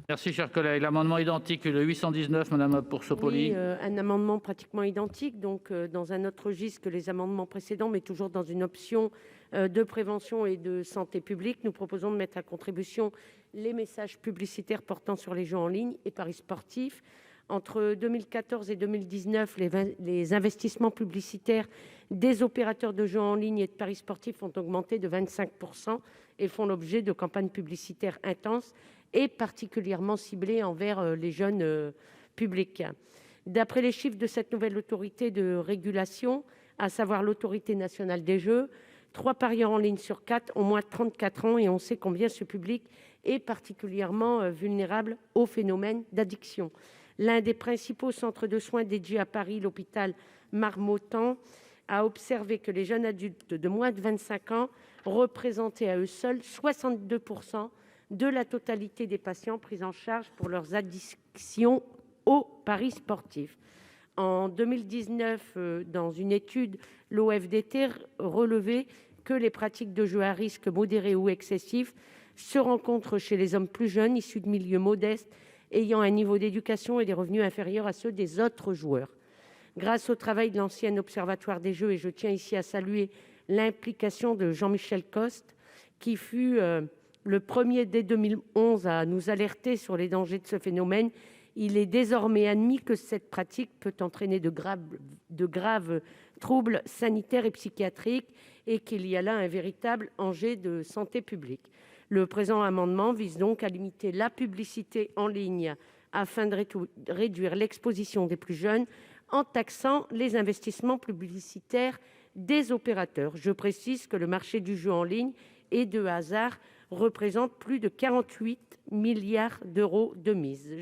Merci, cher collègue. L'amendement identique, le 819, Madame Pour-Sopoli. Oui, un amendement pratiquement identique, dans un autre registre que les amendements précédents, mais toujours dans une option de prévention et de santé publique. Nous proposons de mettre à contribution les messages publicitaires portant sur les jeux en ligne et paris sportifs. Entre 2014 et 2019, les investissements publicitaires des opérateurs de jeux en ligne et de paris sportifs ont augmenté de 25 % et font l'objet de campagnes publicitaires intenses et particulièrement ciblées envers les jeunes publics. D'après les chiffres de cette nouvelle autorité de régulation, à savoir l'Autorité nationale des jeux, 3 parieurs en ligne sur 4 ont moins de 34 ans et on sait combien ce public est particulièrement vulnérable au phénomène d'addiction. L'un des principaux centres de soins dédiés à Paris, l'hôpital Marmottan, a observé que les jeunes adultes de moins de 25 ans représentaient à eux seuls 62 % de la totalité des patients pris en charge pour leurs addictions aux paris sportifs. En 2019, dans une étude, l'OFDT relevait que les pratiques de jeu à risque modéré ou excessif se rencontrent chez les hommes plus jeunes, issus de milieux modestes, ayant un niveau d'éducation et des revenus inférieurs à ceux des autres joueurs. Grâce au travail de l'ancien Observatoire des jeux, et je tiens ici à saluer l'implication de Jean-Michel Costes, qui fut le premier dès 2011 à nous alerter sur les dangers de ce phénomène, il est désormais admis que cette pratique peut entraîner de graves troubles sanitaires et psychiatriques et qu'il y a là un véritable enjeu de santé publique. Le présent amendement vise donc à limiter la publicité en ligne afin de réduire l'exposition des plus jeunes en taxant les investissements publicitaires des opérateurs. Je précise que le marché du jeu en ligne et de hasard représente plus de 48 milliards d'euros de mise.